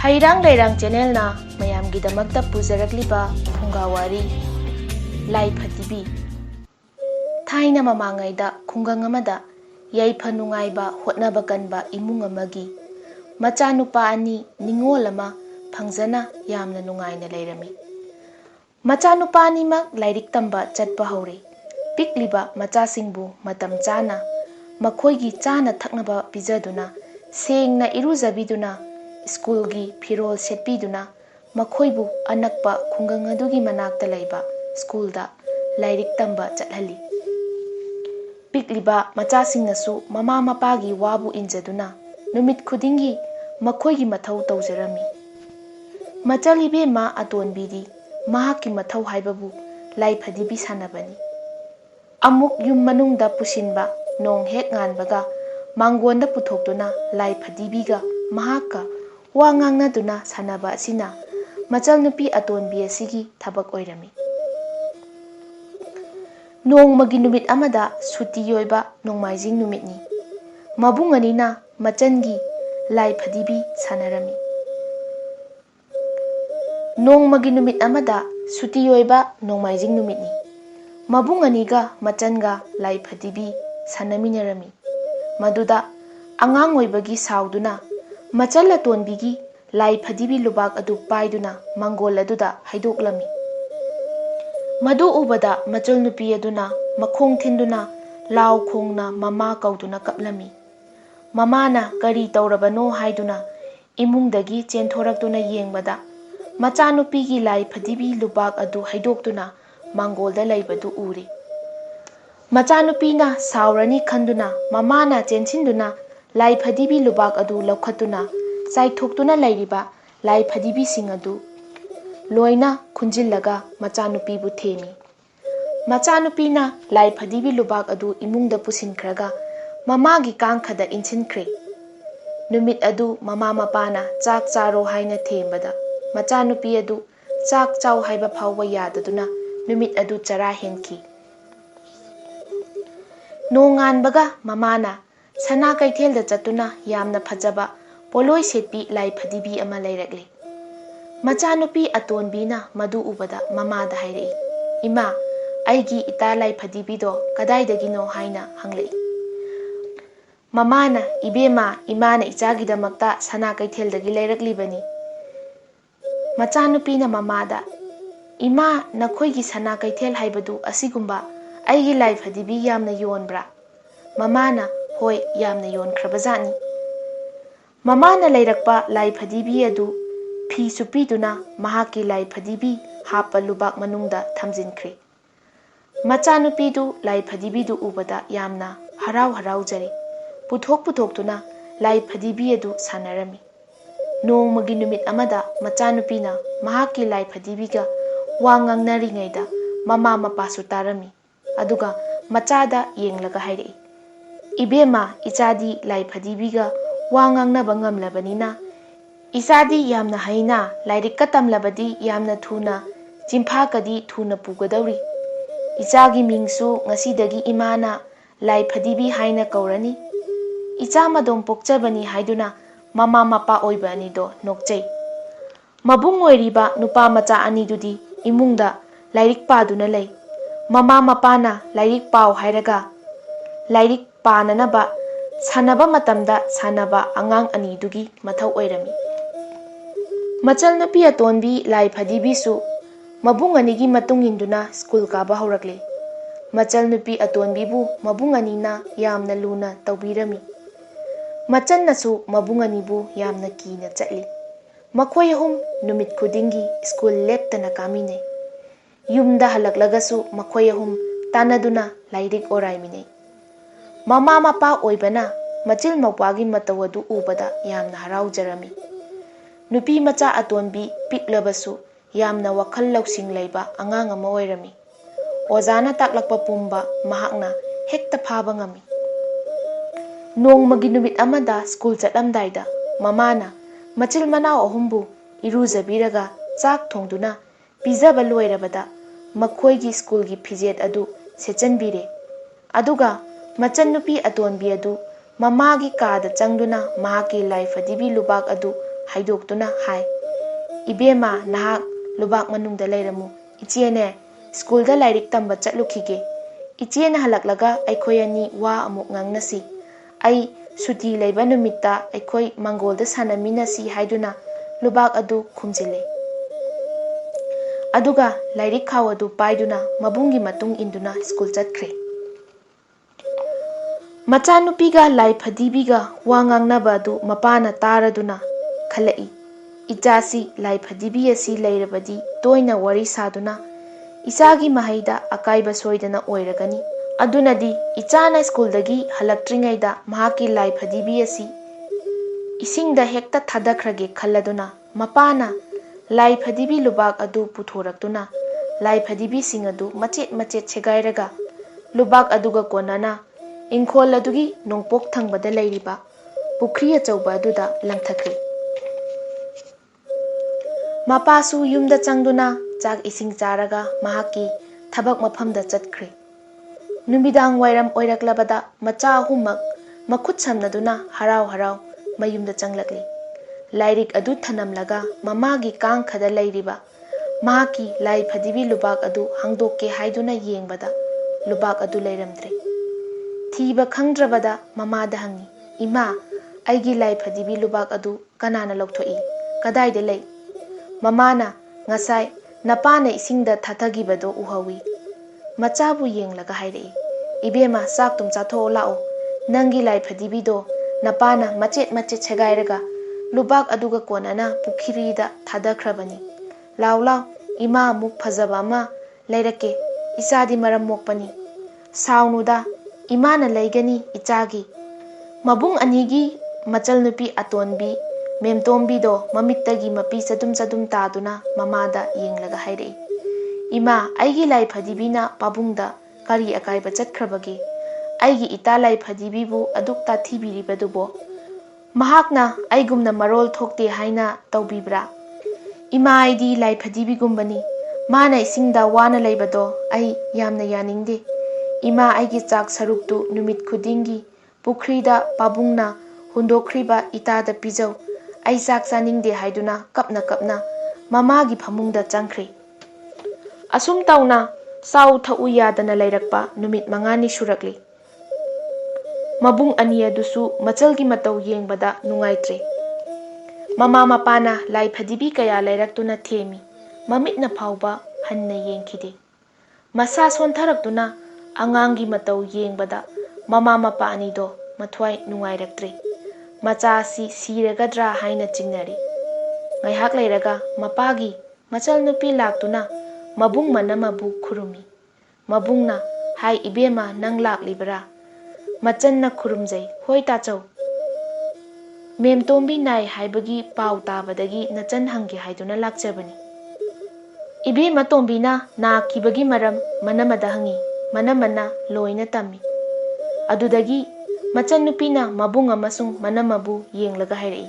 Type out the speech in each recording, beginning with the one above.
Heirang Leirang channel na mayamgidamakta pujarakliba Phungga Wari Laiphadibi Thaina mamangaida khungang amada yaifa nungaiba hotnaba kanba imung amagi machanupa ani ningol ama phangzana yamna nungaina leirami machanupa ani mak lairik tamba chatpa hore pikliba machasingbu matam chana makhoigi chana thaknaba pijaduna sengna iruzabiduna school gi phirol setpiduna makhoibu anakpa khungang adugi manakta leiba school da lairik tamba chathali pikliba machasingnasu mama mapagi wabu injaduna numit khudingi makhoigi mathau tawjarami machalibe ma atonbidi mahaki mathau haibabu Laiphadibi sanabani amuk yum manungda pusinba nong hek nganbaga mangonda puthokduna Laiphadibiga mahaka wa ngangnaduna sanaba asina machal nupi atonbi asigi thabak oirami nongmagi numit amada suti yoiba nongmaijing numitni mabunganina machangi Laiphadibi sanarami nongmagi numit amada suti yoiba nongmaijing numitni mabunganiga machanga Laiphadibi sanaminarami maduda angang oibagi sauduna machal atonbigi Laiphadibi lubak adu paiduna mangol aduda haidoklami madu ubada machal nupi aduna makhong thinduna law khongna mama kauduna kaplami mamana kari tawrabano haiduna imungdagi chenthoraktuna yengbada macha nupigi Laiphadibi lubak adu haidoktuna mangolda leibadu uri macha nupina saurani khanduna mamana chenchinduna Laiphadibi lubak adu laukhatuna chaithokhtuna leiriba Laiphadibi sing adu loina khunjillaga machanupibu themi machanupina Laiphadibi lubak adu imungda pusinkhraga mamagi kangkhada insinkhre numit adu mama mapana chak charo haina thembada machanupi adu chak chaw haiba phawba yadaduna numit adu chara henki nonganbaga mamana sana kaithelda chatuna yamna phajaba poloi setpi Laiphadibi ama leirakle machanupi atonbina madu ubada mamada hairei ima aigi ita Laiphadibi do kadaidagino haina hanglei mamana ibema imana ichagidamakta sana kaitheldagi leiraklibani machanupina mamada ima nakhoigi sana kaithel haibadu asigumba aigi Laiphadibi yamna yonbra mamana hoi yamna yonkrabajani mamana leirakpa Laiphadibi adu fi supiduna mahaki Laiphadibi hapa lubak manungda thamjinkhre machanupidu Laiphadibidu ubada yamna harau harau jari puthok-puthoktuna Laiphadibi adu sanarami nongmagi numit amada machanupina mahaki Laiphadibiga wa ngangnaringaida mama mapasu tarami aduga machada yenglaga hairei ibema ichadi Laiphadibiga wa ngangnaba ngamlabanina isadi yamna haina lairikka tamlabadi yamna thuna chimphakadi thuna pugadawri ichagi mingsu ngasidagi imana Laiphadibi haina kaurani icha madom pokchabani haiduna mama mapa oiba anido nokchei mabung oiriba nupa macha anidudi imungda lairik paduna lei mama mapana lairik paw hairaga lairik pananaba sanaba matamda sanaba angang anidugi mathau oirami machal nupi atonbi Laiphadibi su mabung anigi matung induna school kaba haurakle machal nupi atonbibu mabung anina yamna luna tawbirami machan nasu mabung anibu yamna kina chatli makhoi hum numit khudingi school leptana kamine yumda halaklagasu makhoi hum tanaduna lairik oraimine mama mapa oibana machil mawpagi matawadu ubada yamna haraujarami nupi macha atonbi piklabasu yamna wakhal lausing leiba angang ama oirami ojana taklakpa pumba mahakna hekta phaba ngami nongmagi numit amada school chatlamdaida mamana machil manau ahumbu iruzabiraga chak thongduna pijaba loirabada makhoigi school gi phijet adu sechanbire aduga machan nupi atonbi adu mamagi kada changduna mahaki Laiphadibi lubak adu haidoktuna hai. Ibema nahak lubak manungda leiramu. Ichene school da lairik tamba chatlukige. Ichene halaklaga aikhoi ani wa amuk ngangnasi. Ai suti leiba numitta aikhoi mangol da sanaminasi haiduna lubak adu khumjile. Aduga lairik khaw adu paiduna mabungi matung induna school chatkre. Machanupiga Laiphadibiga wa ngangnaba adu mapana taraduna khalai. Ijasi Laiphadibi asi leirabadi toina wari saduna isagi mahaida akaiba soidana oiragani. Adunadi ichana school dagi halaktringaida mahaki Laiphadibi asi isingda hekta thadakrage khalladuna mapana Laiphadibi lubak adu puthoraktuna Laiphadibi sing adu machet machet segairaga lubak aduga konana ingkhol adugi nongpok thangbada leiriba pukri achauba aduda langthakri. Mapasu yumda changduna chak ising charaga mahaki thabak mafamda chatkre. Numidang wairam oiraklabada macha humak makhut samnaduna harau harau mayumda changlakli. Lairik adu thanamlaga mamagi kangkhada leiriba mahaki Laiphadibi lubak adu hangdokke haiduna yengbada lubak adu leiramdre. Thiba khangdrabada mamada hangi ima aigi Laiphadibi lubak adu kanana lokthoi kadaida lei. Mamana ngasai napana isingda thathagibado uhawi. Machabu yenglaga hairei. Ibema sak tum chatho lao. Nangi Laiphadibi do napana machet machet segairaga lubak aduga konana pukhirida thadakrabani. Lao lao ima muk phajaba ma leirake isadi maram mokpani. Saunuda imana leigani ichagi. Mabung anigi machal nupi atonbi Memtombi do mamittagi mapi sadum taduna mamada yenglaga hairei. Ima aigi Laiphadibina pabungda kari akaiba chatkrabagi. Aigi ita Laiphadibi bu adukta thibiribadubo. Mahakna aigumna marol thokte haina taubibra. Ima aidi Laiphadibi gumbani. Mana isingda wana leibado ai yamna yaningde. Ima aigi chak saruktu numit khudingi pukrida pabungna hundokriba itada pijau. Ai sak chaningde haiduna kapna kapna mamagi phamungda changkhri. Asum tauna sau thau yadana leirakpa numit mangani surakli. Mabung ani adusu machalgi matau yengbada nungaitre. Mama mapana Laiphadibi kaya leiraktuna themi mamitna phauba hanna yengkhide. Masa sontharakduna angangi matau yengbada mama mapa ani do mathwai nungairaktre. Macha si siragadra haina chingnari. Ngaihak leiraga mapagi machal nupi laktuna mabung manamabu khurumi. Mabungna hai ibema nang laklibra. Machanna khurumjai hoi tachau. Memtombi nai haibagi pau tabadagi nachan hangi haiduna lakchabani. Ibema tombina na kibagi maram manamada hangi manamana loina tami. Adudagi Machan nupina mabung amasung manamabu yenglaga hairei.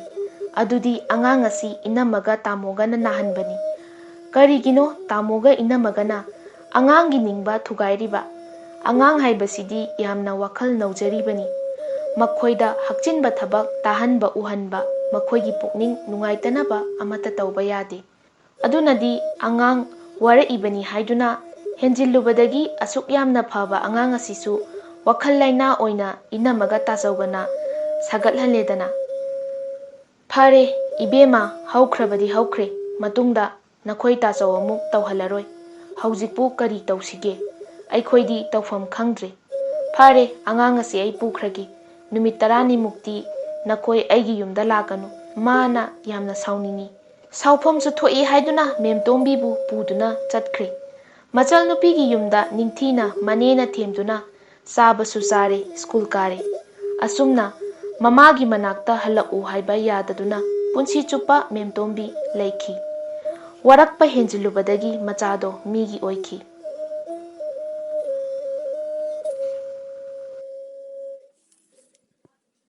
Adudi angang asi inamaga tamoga na nahanbani. Karigino tamoga inamaga na angangi ningba thugairiba. Angang haibasidi yamna wakhal naujaribani. Makhoida hakchinba thabak tahanba uhanba makhoigi pukning nungaitanaba amata tauba yade. Adunadi angang waraibani haiduna henjillubadagi asuk yamna phaba angang asisu wakhal laina oina inamaga tachawbana sagathaledana. Phare ibema haukrabadi haukre matungda nakhoi tachaw amuk tawhalaroi. Haujikpu kari tawsige aikhoidi tawfam khangdre. Phare angang asi ai pukhragi numit 10 mukti nakhoi aigi yumda lakanu. Mana yamna sauningi. Saufamsu thoi haiduna Memtombi bu puduna chatkre. Machal nupigi yumda ningthina manena themduna Sabasu sare school kare. Asumna mamagi manakta halau haiba yadaduna punsi chupa Memtombi leikhi. Warakpa henjilubadagi machado migi oikhi.